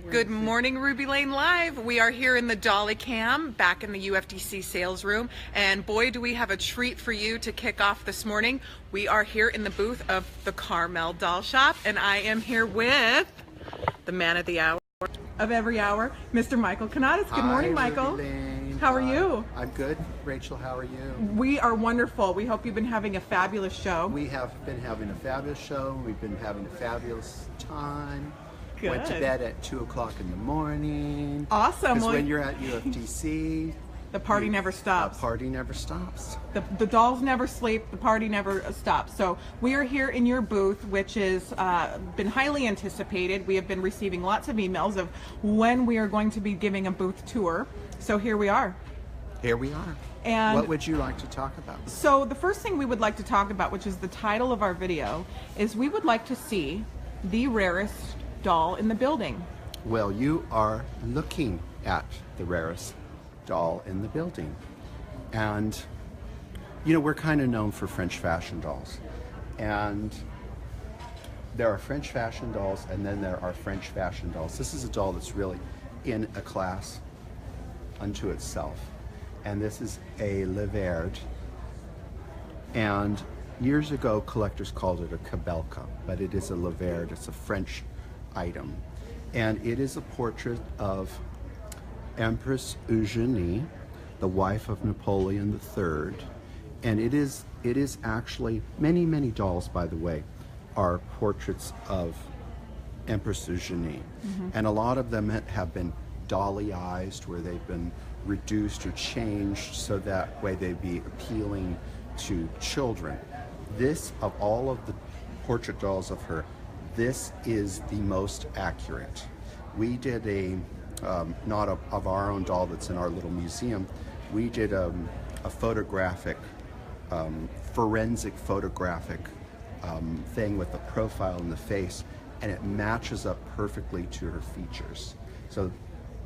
Good morning, Ruby Lane Live. We are here in the Dolly Cam, back in the UFDC Salesroom, and boy, do we have a treat for you to kick off this morning. We are here in the booth of the Carmel Doll Shop, and I am here with the man of the hour, of every hour, Mr. Michael Canadas. Good morning, Michael. Ruby Lane. How are you? I'm good. Rachel, how are you? We are wonderful. We hope you've been having a fabulous show. We have been having a fabulous show. We've been having a fabulous time. Good. Went to bed at 2 o'clock in the morning. Awesome. Because when you're at UFDC, the party never stops. The party never stops. The dolls never sleep, the party never stops. So we are here in your booth, which has been highly anticipated. We have been receiving lots of emails of when we are going to be giving a booth tour. So here we are. Here we are. And what would you like to talk about? So the first thing we would like to talk about, which is the title of our video, is we would like to see the rarest doll in the building. Well, you are looking at the rarest doll in the building. And, you know, we're kind of known for French fashion dolls. And there are French fashion dolls, and then there are French fashion dolls. This is a doll that's really in a class unto itself. And this is a Le Verde. And years ago, collectors called it a Cabelka, but it is a Le Verde. It's a French item. And it is a portrait of Empress Eugenie, the wife of Napoleon III. And it is actually, many dolls, by the way, are portraits of Empress Eugenie. And a lot of them have been dollyized, where they've been reduced or changed so that way they'd be appealing to children. This, of all of the portrait dolls of her, this is the most accurate. We did a, not of our own doll that's in our little museum, we did a photographic, forensic photographic thing with the profile in the face, and it matches up perfectly to her features. So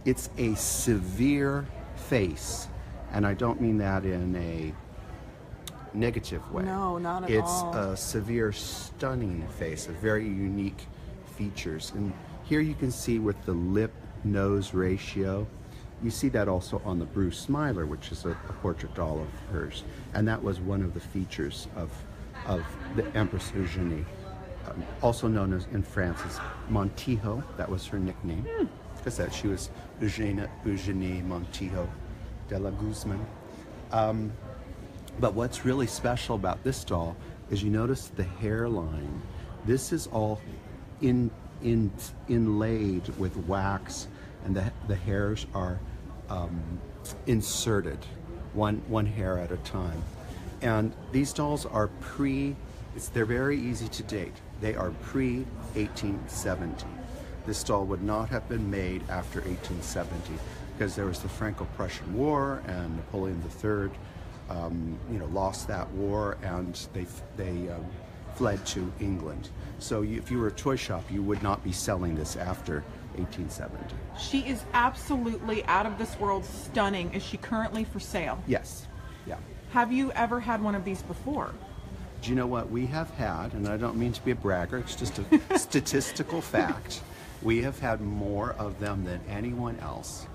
it's a severe face, and I don't mean that in a negative way. No, not at all. It's a severe, stunning face, a very unique features. And here you can see with the lip-nose ratio, you see that also on the Bruce Smiler, which is a portrait doll of hers. And that was one of the features of the Empress Eugenie, also known as in France as Montijo. That was her nickname, because that she was Eugenie Montijo de la Guzman. But what's really special about this doll is you notice the hairline. This is all inlaid with wax, and the hairs are inserted, one hair at a time. And these dolls are they're very easy to date. They are pre-1870. This doll would not have been made after 1870 because there was the Franco-Prussian War, and Napoleon III lost that war, and they fled to England. So if you were a toy shop, you would not be selling this after 1870. She is absolutely out of this world stunning. Is she currently for sale? Yes. Yeah. Have you ever had one of these before? Do you know what we have had, and I don't mean to be a bragger, it's just a statistical fact, we have had more of them than anyone else.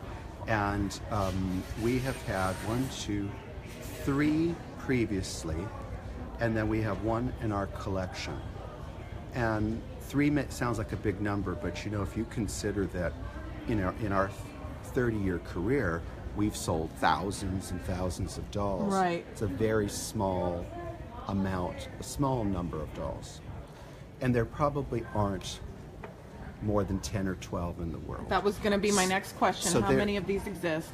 And we have had 1, 2, 3 previously, and then we have 1 in our collection. And 3 sounds like a big number, but you know, if you consider that in our 30-year career, we've sold thousands and thousands of dolls. Right. It's a very small amount, a small number of dolls. And there probably aren't more than 10 or 12 in the world. That was going to be my next question. So how many of these exist?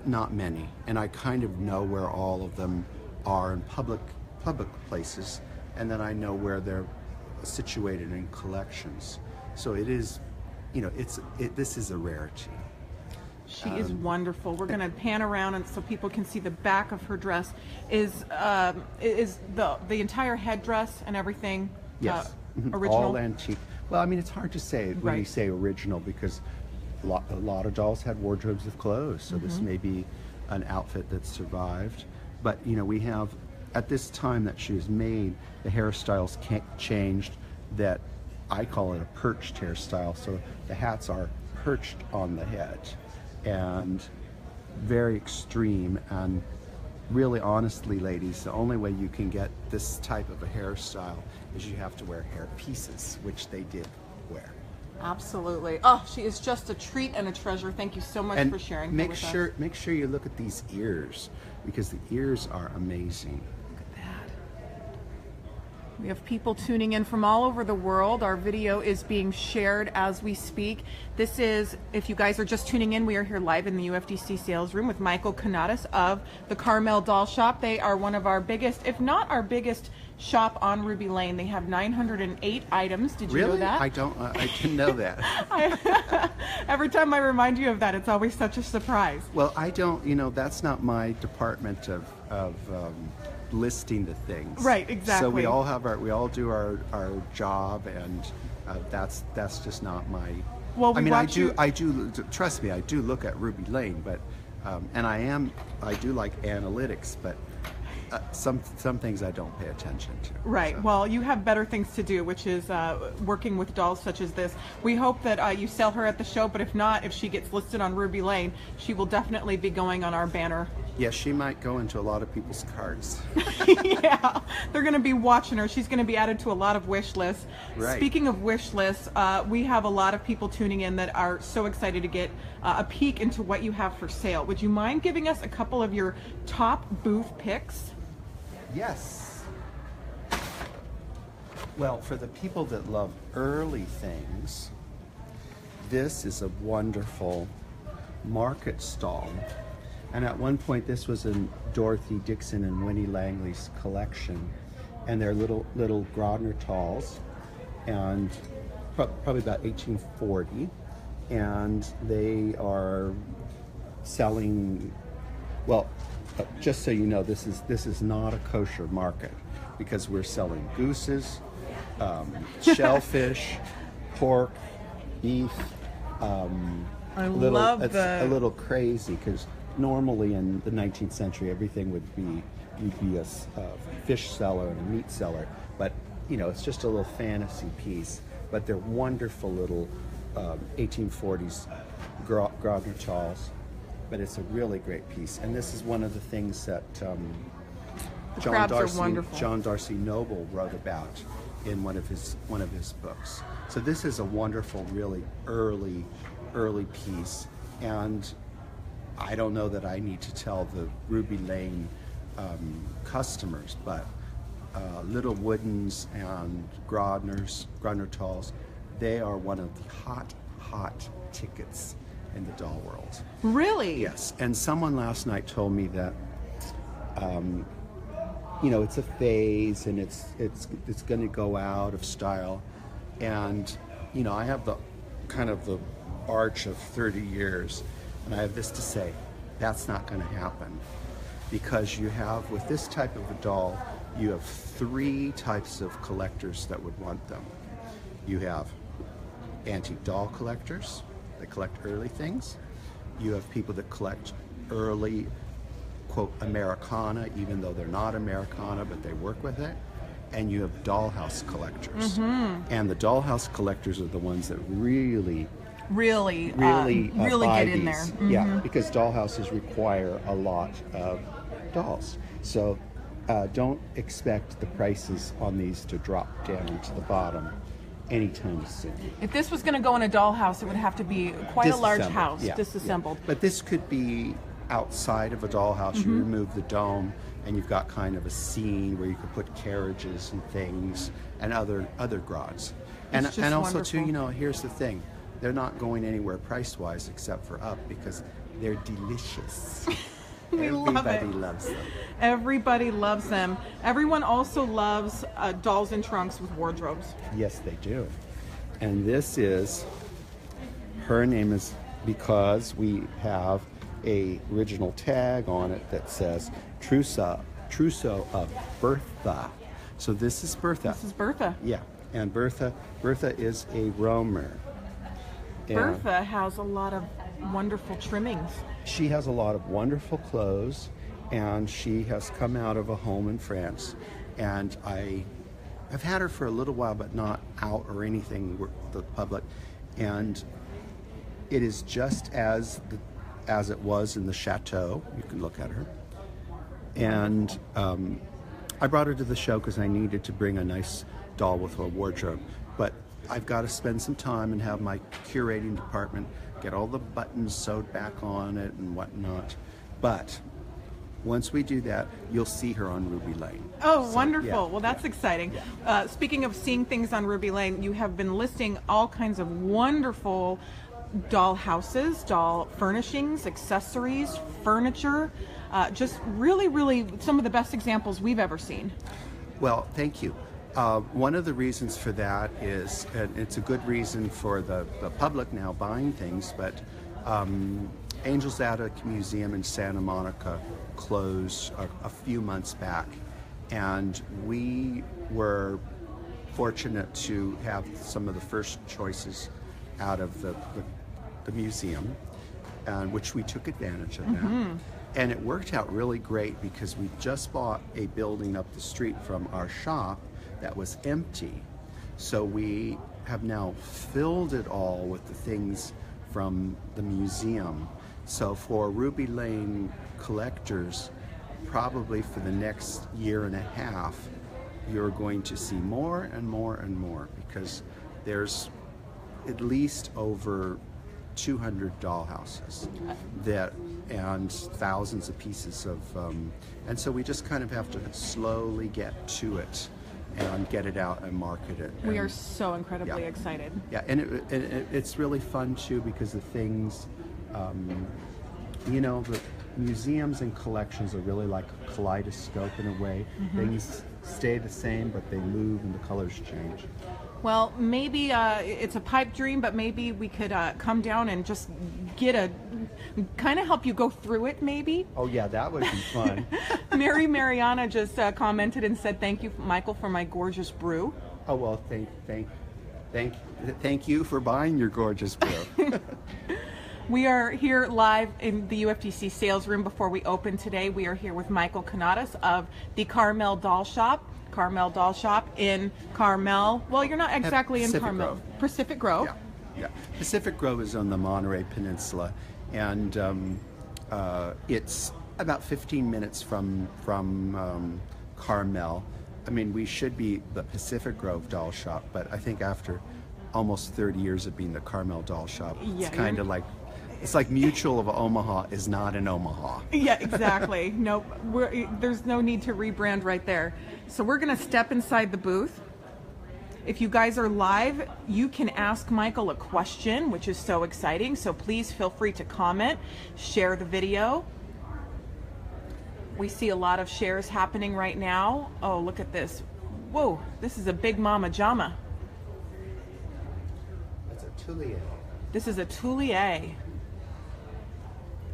Not many. And I kind of know where all of them are in public places, and then I know where they're situated in collections. So it is, you know, this is a rarity. She is wonderful. We're going to pan around and so people can see the back of her dress. Is the entire headdress and everything yes. Original? All antique. Well, I mean, it's hard to say when you say original, because a lot of dolls had wardrobes of clothes, so this may be an outfit that survived. But you know, we have, at this time that she was made, the hairstyles changed. That I call it a perched hairstyle. So the hats are perched on the head, and very extreme. And really, honestly, ladies, the only way you can get this type of a hairstyle is you have to wear hair pieces, which they did wear. Absolutely. Oh, she is just a treat and a treasure. Thank you so much for sharing her with us. Make sure you look at these ears, because the ears are amazing. We have people tuning in from all over the world. Our video is being shared as we speak. This is, if you guys are just tuning in, we are here live in the UFDC sales room with Michael Kanatis of the Carmel Doll Shop. They are one of our biggest, if not our biggest, shop on Ruby Lane. They have 908 items. Did you know that? I didn't know that. Every time I remind you of that, it's always such a surprise. Well, I don't, that's not my department of listing the things. Right, exactly. So we all do our job, and that's just not my. Well, I do trust me, I do look at Ruby Lane, but and I do like analytics, but some things I don't pay attention to. Right. So. Well, you have better things to do, which is working with dolls such as this. We hope that you sell her at the show, but if not, if she gets listed on Ruby Lane, she will definitely be going on our banner. Yeah, she might go into a lot of people's carts. Yeah, they're going to be watching her. She's going to be added to a lot of wish lists. Right. Speaking of wish lists, we have a lot of people tuning in that are so excited to get a peek into what you have for sale. Would you mind giving us a couple of your top booth picks? Yes. Well, for the people that love early things, this is a wonderful market stall. And at one point, this was in Dorothy Dixon and Winnie Langley's collection, and they're little Grodner Talls, and probably about 1840, and they are selling. Well, just so you know, this is not a kosher market, because we're selling gooses, shellfish, pork, beef. It's a little crazy, because normally in the 19th century, everything would be, you'd be a fish seller and a meat seller, but it's just a little fantasy piece. But they're wonderful little 1840s Grodner Talls, but it's a really great piece. And this is one of the things that John Darcy Noble wrote about in one of his books. So this is a wonderful, really early piece, and I don't know that I need to tell the Ruby Lane customers, but little woodens and Grodner Talls, they are one of the hot tickets in the doll world. Really? Yes. And someone last night told me that it's a phase, and it's going to go out of style. And I have the arch of 30 years, and I have this to say: that's not going to happen, because you have, with this type of a doll, you have three types of collectors that would want them. You have antique doll collectors that collect early things. You have people that collect early, quote, Americana, even though they're not Americana, but they work with it. And you have dollhouse collectors. Mm-hmm. And the dollhouse collectors are the ones that really get in there. Mm-hmm. Yeah, because dollhouses require a lot of dolls. So don't expect the prices on these to drop down to the bottom anytime soon. If this was going to go in a dollhouse, it would have to be quite a large house, disassembled. Yeah. But this could be outside of a dollhouse. Mm-hmm. You remove the dome, and you've got kind of a scene where you could put carriages and things and other grods. And also wonderful. too, here's the thing: they're not going anywhere price-wise except for up, because they're delicious. Everybody loves them. Everybody loves them. Everyone also loves dolls in trunks with wardrobes. Yes, they do. And this is, her name is, because we have a original tag on it that says Trousseau of Bertha. So this is Bertha. This is Bertha. Yeah, and Bertha is a roamer. Bertha has a lot of wonderful trimmings. She has a lot of wonderful clothes, and she has come out of a home in France, and I've had her for a little while, but not out or anything with the public. And it is just as it was in the chateau. You can look at her. And I brought her to the show because I needed to bring a nice doll with a wardrobe. But I've got to spend some time and have my curating department get all the buttons sewed back on it and whatnot. But once we do that, you'll see her on Ruby Lane. Oh, So, wonderful. yeah, Well, that's yeah. exciting. Speaking of seeing things on Ruby Lane, you have been listing all kinds of wonderful doll houses, doll furnishings, accessories, furniture. Just really, really some of the best examples we've ever seen. Well, thank you. One of the reasons for that is, and it's a good reason for the public now buying things, but Angel's Attic Museum in Santa Monica closed a few months back, and we were fortunate to have some of the first choices out of the museum, and which we took advantage of that. And it worked out really great because we just bought a building up the street from our shop that was empty. So we have now filled it all with the things from the museum. So for Ruby Lane collectors, probably for the next year and a half, you're going to see more and more and more, because there's at least over 200 dollhouses that, and thousands of pieces of, and so we just kind of have to slowly get to it and get it out and market it. We And- are so incredibly yeah. excited. Yeah, and it's really fun too, because the things, you know, the museums and collections are really like a kaleidoscope in a way. Things stay the same, but they move and the colors change. Well, maybe it's a pipe dream, but maybe we could come down and just get a, kind of help you go through it, maybe. Oh yeah, that would be fun. Mary Mariana just commented and said, "Thank you, Michael, for my gorgeous brew." Oh well, thank you for buying your gorgeous brew. We are here live in the UFDC sales room before we open today. We are here with Michael Canadas of the Carmel Doll Shop. Carmel Doll Shop in Carmel. Well, you're not exactly in Pacific Carmel. Grove. Pacific Grove. Yeah. Pacific Grove is on the Monterey Peninsula, and it's about 15 minutes from Carmel. I mean, we should be the Pacific Grove Doll Shop, but I think after almost 30 years of being the Carmel Doll Shop, Yeah, it's kind of like, it's like Mutual of Omaha is not in Omaha. Yeah, exactly. Nope. There's no need to rebrand right there. So we're going to step inside the booth. If you guys are live, you can ask Michael a question, which is so exciting. So please feel free to comment, share the video. We see a lot of shares happening right now. Oh, look at this. Whoa, this is a Big Mama Jama. That's a Tullier. This is a Tullier.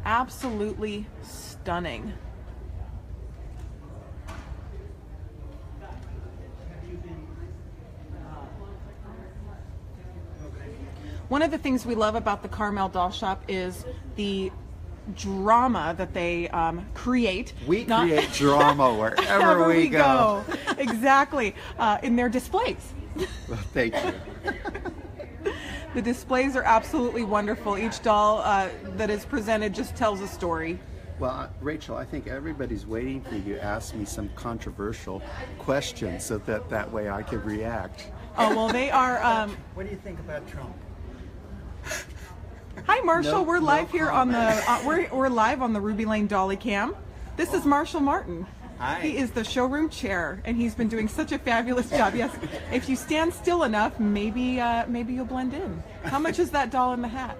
Absolutely stunning. One of the things we love about the Carmel Doll Shop is the drama that they create. We create drama wherever we go. Exactly. In their displays. Well, thank you. The displays are absolutely wonderful. Each doll that is presented just tells a story. Well, Rachel, I think everybody's waiting for you to ask me some controversial questions so that way I can react. Oh, well, they are... What do you think about Trump? Hi, Marshall. No- we're no live here on the comment. we're live on the Ruby Lane Dolly Cam. This is Marshall Martin. Hi. He is the showroom chair, and he's been doing such a fabulous job. Yes, if you stand still enough, maybe you'll blend in. How much is that doll in the hat?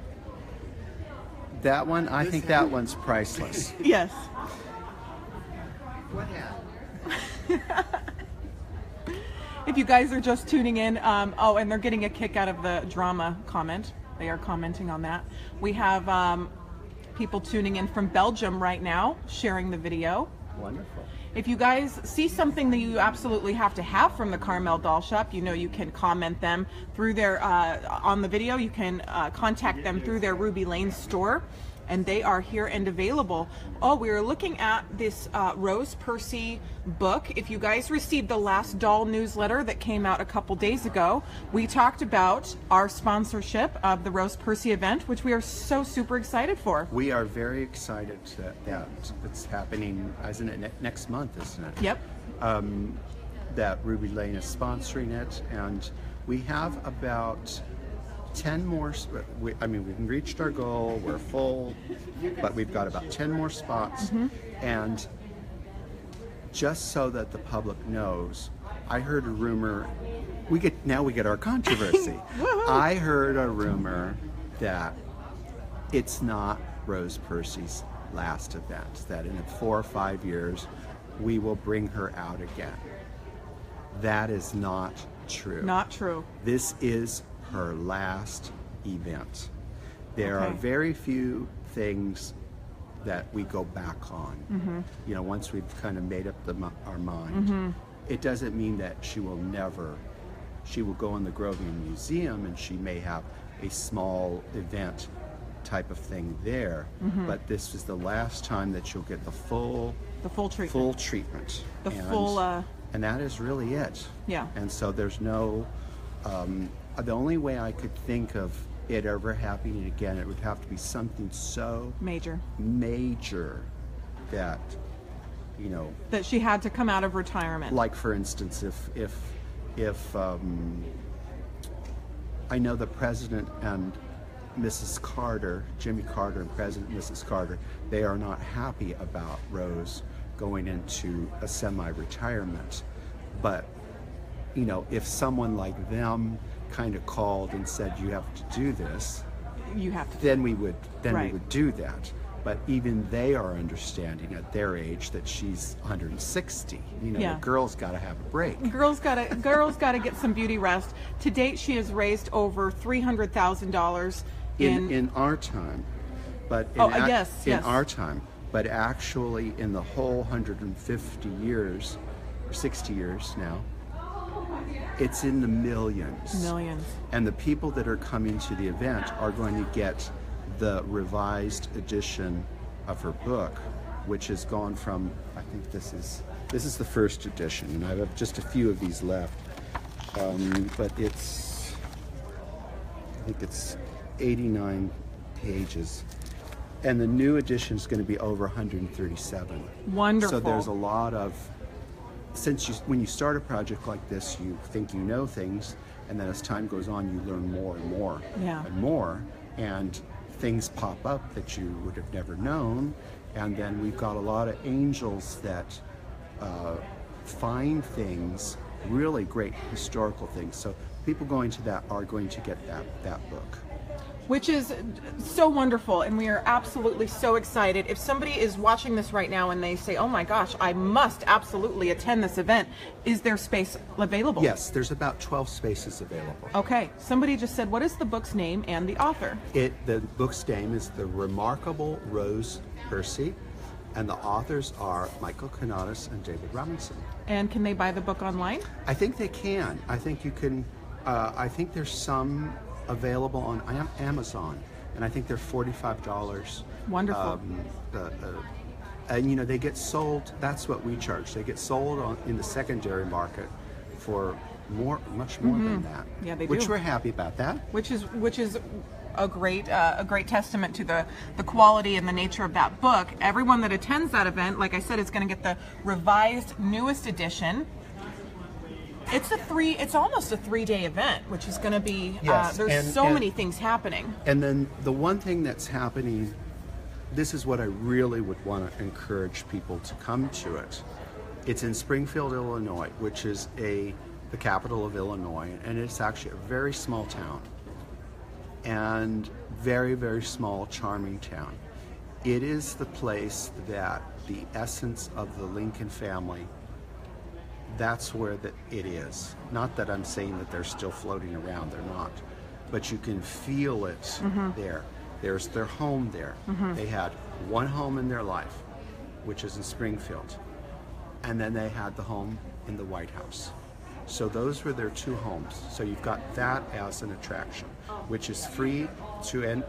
That one, I think that one's priceless. Yes. What hat? If you guys are just tuning in, oh, and they're getting a kick out of the drama comment. They are commenting on that. We have people tuning in from Belgium right now, sharing the video. Wonderful. If you guys see something that you absolutely have to have from the Carmel Doll Shop, you know you can comment them through their, on the video. You can contact them through their Ruby Lane store. and they are here and available. Oh, we are looking at this Rose Percy book. If you guys received the last doll newsletter that came out a couple days ago, we talked about our sponsorship of the Rose Percy event, which we are so super excited for. We are very excited that it's happening, isn't it, next month, isn't it? Yep. That Ruby Lane is sponsoring it, and we have about 10 more, I mean, we've reached our goal, we're full, but we've got about 10 more spots. And just so that the public knows, I heard a rumor, now we get our controversy. I heard a rumor that it's not Rose Percy's last event, that in 4 or 5 years, we will bring her out again. That is not true. Not true. This is her last event. There are very few things that we go back on. You know, once we've kind of made up our mind. It doesn't mean that she will go in the Grovian Museum and she may have a small event type of thing there, but this is the last time that you'll get the full treatment. Full treatment. And that is really it. Yeah. And so there's no, the only way I could think of it ever happening again, it would have to be something so major that, you know, that she had to come out of retirement. Like, for instance, if I know the President and Mrs. Carter, Jimmy Carter and President and Mrs. Carter, they are not happy about Rose going into a semi-retirement. But, you know, if someone like them kind of called and said, you have to do this, then we would do that. But even they are understanding at their age that she's 160. You know, the girl's got to have a break. Girls got to get some beauty rest. To date, she has raised over $300,000 in our time. But in our time. But actually, in the whole 150 years, or 60 years now, it's in the millions. Millions. And the people that are coming to the event are going to get the revised edition of her book, which has gone from, I think this is the first edition, and I have just a few of these left. But I think it's 89 pages. And the new edition is going to be over 137. Wonderful. So there's a lot of, when you start a project like this, you think you know things, and then as time goes on, you learn more and more and more, and things pop up that you would have never known. And then we've got a lot of angels that find things, really great historical things. So people going to that are going to get that book. Which is so wonderful, and we are absolutely so excited. If somebody is watching this right now and they say, oh my gosh, I must absolutely attend this event, is there space available? Yes, there's about 12 spaces available. Okay, somebody just said, what is the book's name and the author? The book's name is The Remarkable Rose Percy, and the authors are Michael Canadas and David Robinson. And can they buy the book online? I think they can. I think you can, I think there's some available on Amazon, and I think they're $45. Wonderful. And you know, they get sold, that's what we charge. They get sold in the secondary market for much more than that. Yeah, they do. Which we're happy about that. Which is a great testament to the quality and the nature of that book. Everyone that attends that event, like I said, is going to get the revised newest edition. It's almost a 3-day event, which is going to be, there's so many things happening. And then the one thing that's happening, this is what I really would want to encourage people to come to it. It's in Springfield, Illinois, which is the capital of Illinois, and it's actually a very small town. And very, very small, charming town. It is the place that the essence of the Lincoln family, that's where it is. Not that I'm saying that they're still floating around, they're not. But you can feel it there. There's their home there. They had one home in their life, which is in Springfield. And then they had the home in the White House. So those were their two homes. So you've got that as an attraction, which is free to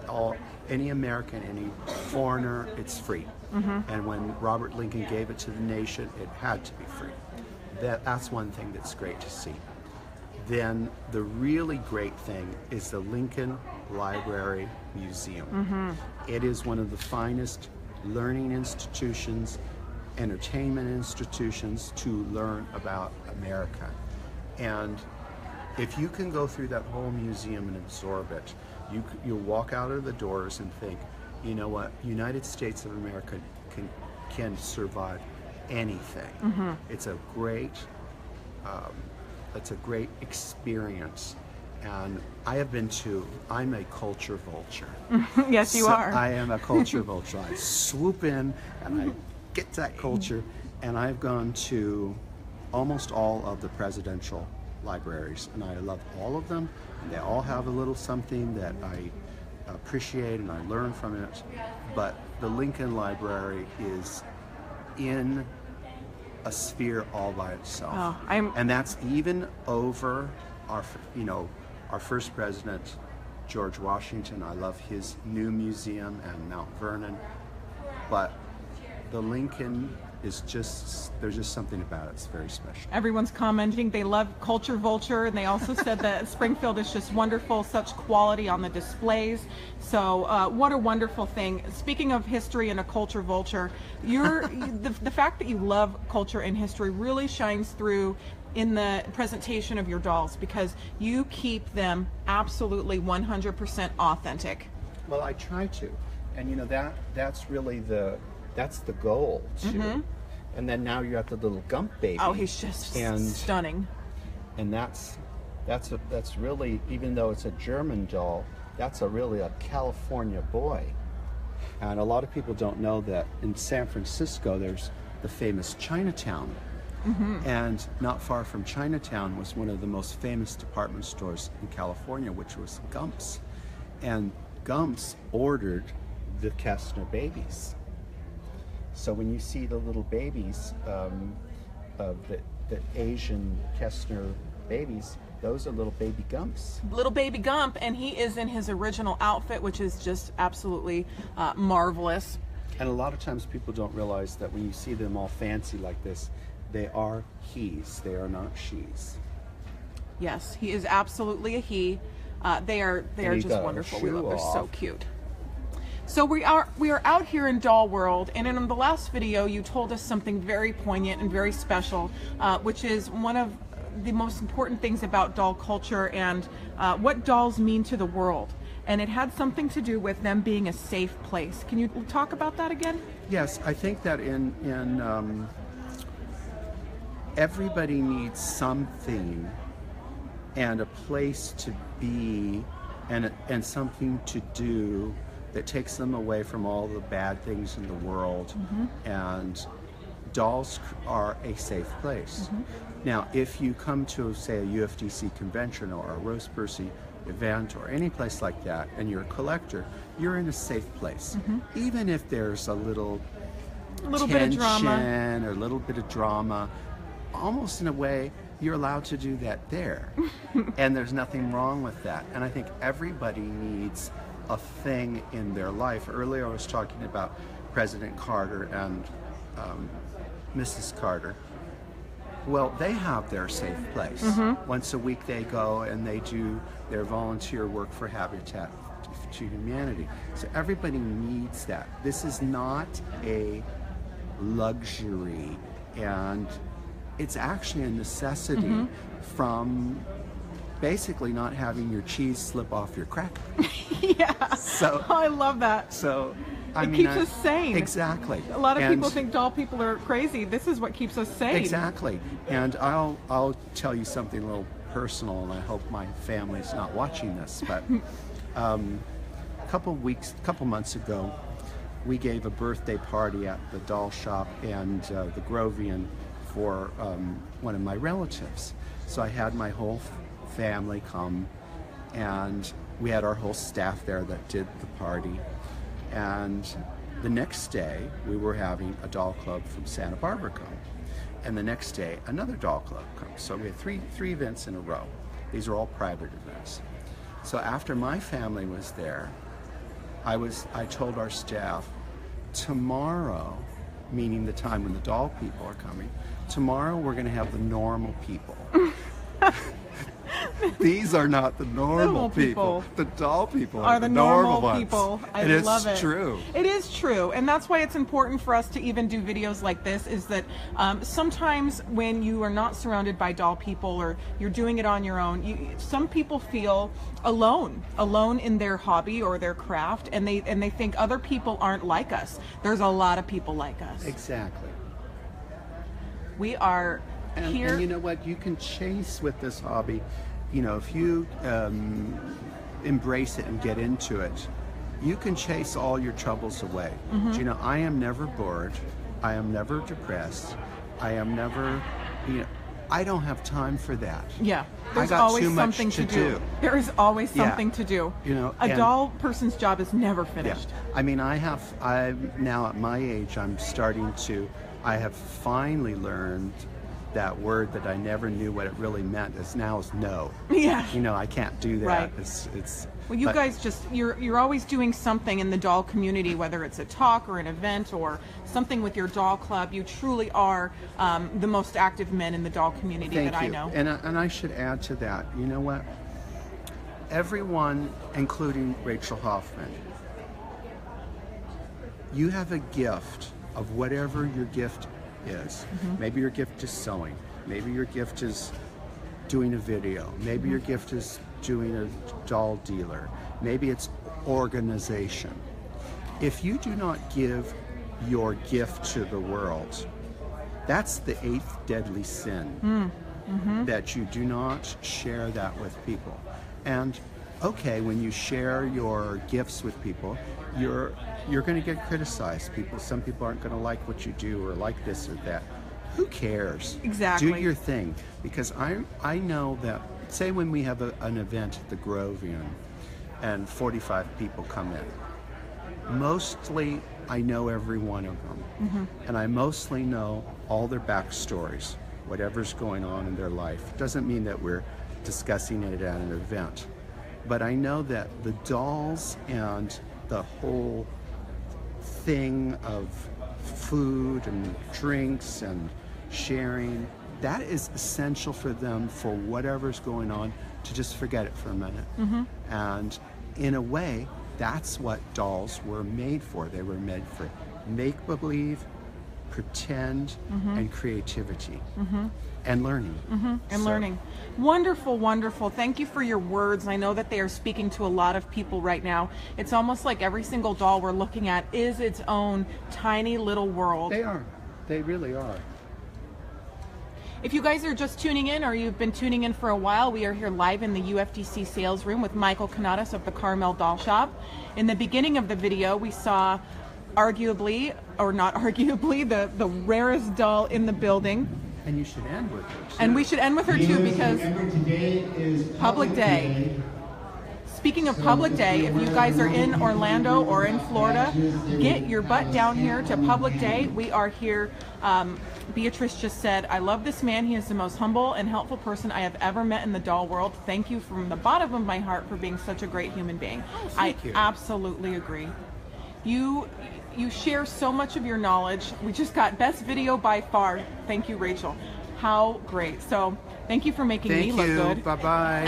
any American, any foreigner, it's free. And when Robert Lincoln gave it to the nation, it had to be free. That's one thing that's great to see. Then the really great thing is the Lincoln Library Museum. It is one of the finest learning institutions, entertainment institutions to learn about America. And if you can go through that whole museum and absorb it, you'll walk out of the doors and think, you know what, United States of America can survive anything. It's a great experience. And I'm a culture vulture. Yes, you are. I am a culture vulture. I swoop in and I get that culture, and I've gone to almost all of the presidential libraries, and I love all of them, and they all have a little something that I appreciate and I learn from it. But the Lincoln Library is in a sphere all by itself. And that's even over our first president, George Washington. I love his new museum and Mount Vernon, but the Lincoln is there's just something about it. It's very special. Everyone's commenting they love Culture Vulture, and they also said that Springfield is just wonderful, such quality on the displays. So what a wonderful thing. Speaking of history and a Culture Vulture, the fact that you love culture and history really shines through in the presentation of your dolls, because you keep them absolutely 100% authentic. Well, I try to, and that's really that's the goal too. And then now you're at the little Gump baby. Oh, he's just stunning. And that's really, even though it's a German doll, that's really a California boy. And a lot of people don't know that in San Francisco there's the famous Chinatown. And not far from Chinatown was one of the most famous department stores in California, which was Gump's. And Gump's ordered the Kestner babies. So when you see the little babies, the Asian Kestner babies, those are little baby Gumps. Little baby Gump, and he is in his original outfit, which is just absolutely marvelous. And a lot of times people don't realize that when you see them all fancy like this, they are he's, they are not she's. Yes, he is absolutely a he. They are just wonderful. They're so cute. So we are out here in Doll World, and in the last video you told us something very poignant and very special, which is one of the most important things about doll culture and what dolls mean to the world. And it had something to do with them being a safe place. Can you talk about that again? Yes, I think that in everybody needs something and a place to be and something to do that takes them away from all the bad things in the world. And dolls are a safe place. Now, if you come to, say, a UFDC convention or a Rose Percy event or any place like that, and you're a collector, you're in a safe place. Even if there's a little bit of drama or a little bit of drama, almost in a way, you're allowed to do that there. And there's nothing wrong with that. And I think everybody needs a thing in their life. Earlier I was talking about President Carter and Mrs. Carter. Well, they have their safe place. Once a week they go and they do their volunteer work for Habitat to Humanity. So everybody needs that. This is not a luxury, and it's actually a necessity from basically not having your cheese slip off your cracker. Yeah. So I love that. So it keeps us sane. Exactly. A lot of people think doll people are crazy. This is what keeps us sane. Exactly. And I'll tell you something a little personal, and I hope my family's not watching this, but a couple months ago, we gave a birthday party at the doll shop and the Grovian for one of my relatives. So I had my whole family come, and we had our whole staff there that did the party. And the next day we were having a doll club from Santa Barbara come, and the next day another doll club comes. So we had three events in a row. These are all private events. So after my family was there, I told our staff, tomorrow, meaning the time when the doll people are coming, tomorrow we're going to have the normal people. These are not the normal people. The doll people are the normal ones. People. I and love it. It's true. It is true, and that's why it's important for us to even do videos like this. Is that sometimes when you are not surrounded by doll people, or you're doing it on your own, some people feel alone in their hobby or their craft, and they think other people aren't like us. There's a lot of people like us. Exactly. We are here. And you know what? You can chase with this hobby. You know, if you embrace it and get into it, you can chase all your troubles away. Mm-hmm. You know, I am never bored. I am never depressed. I am never, I don't have time for that. Yeah, there's I got always too much something to do. There is always Yeah. something to do. You know, a doll person's job is never finished. Yeah. I mean, I'm now at my age, I have finally learned that word that I never knew what it really meant is no. Yeah. You know, I can't do that. Right. It's Well, you guys you're always doing something in the doll community, whether it's a talk or an event or something with your doll club. You truly are the most active men in the doll community Thank that you. I know. And I should add to that, you know what? Everyone, including Rachel Hoffman, you have a gift of whatever your gift is. Mm-hmm. Maybe your gift is sewing. Maybe your gift is doing a video. Maybe your gift is doing a doll dealer. Maybe it's organization. If you do not give your gift to the world, that's the 8th deadly sin, that you do not share that with people. And okay, when you share your gifts with people, you're going to get criticized. Some people aren't going to like what you do or like this or that. Who cares? Exactly. Do your thing. Because I know that, say when we have an event at the Grovian and 45 people come in, mostly I know every one of them. And I mostly know all their backstories, whatever's going on in their life. Doesn't mean that we're discussing it at an event. But I know that the dolls and the whole thing of food and drinks and sharing, that is essential for them for whatever's going on, to just forget it for a minute. And in a way, that's what dolls were made for. They were made for make-believe, pretend, and creativity, and learning. And learning. Wonderful, wonderful. Thank you for your words. I know that they are speaking to a lot of people right now. It's almost like every single doll we're looking at is its own tiny little world. They are. They really are. If you guys are just tuning in, or you've been tuning in for a while, we are here live in the UFDC sales room with Michael Kanatis of the Carmel Doll Shop. In the beginning of the video, we saw arguably, or not arguably, the rarest doll in the building. And you should end with her, too. And we should end with her too, because today is Public Day. Speaking of Public Day, if you guys are in Orlando or in Florida, get your butt down here to Public Day. We are here. Beatrice just said, I love this man. He is the most humble and helpful person I have ever met in the doll world. Thank you from the bottom of my heart for being such a great human being. Thank you. Absolutely agree. You share so much of your knowledge. We just got best video by far. Thank you, Rachel. How great. So thank you for making me look good. Bye-bye.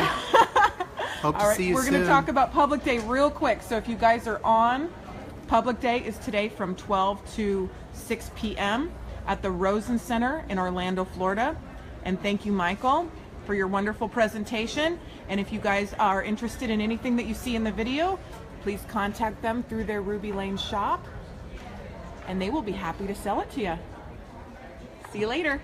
Hope All to right, see you we're soon. going to talk about Public Day real quick. So if you guys are on, Public Day is today from 12 to 6 p.m. at the Rosen Center in Orlando, Florida. And thank you, Michael, for your wonderful presentation. And if you guys are interested in anything that you see in the video, please contact them through their Ruby Lane shop, and they will be happy to sell it to you. See you later.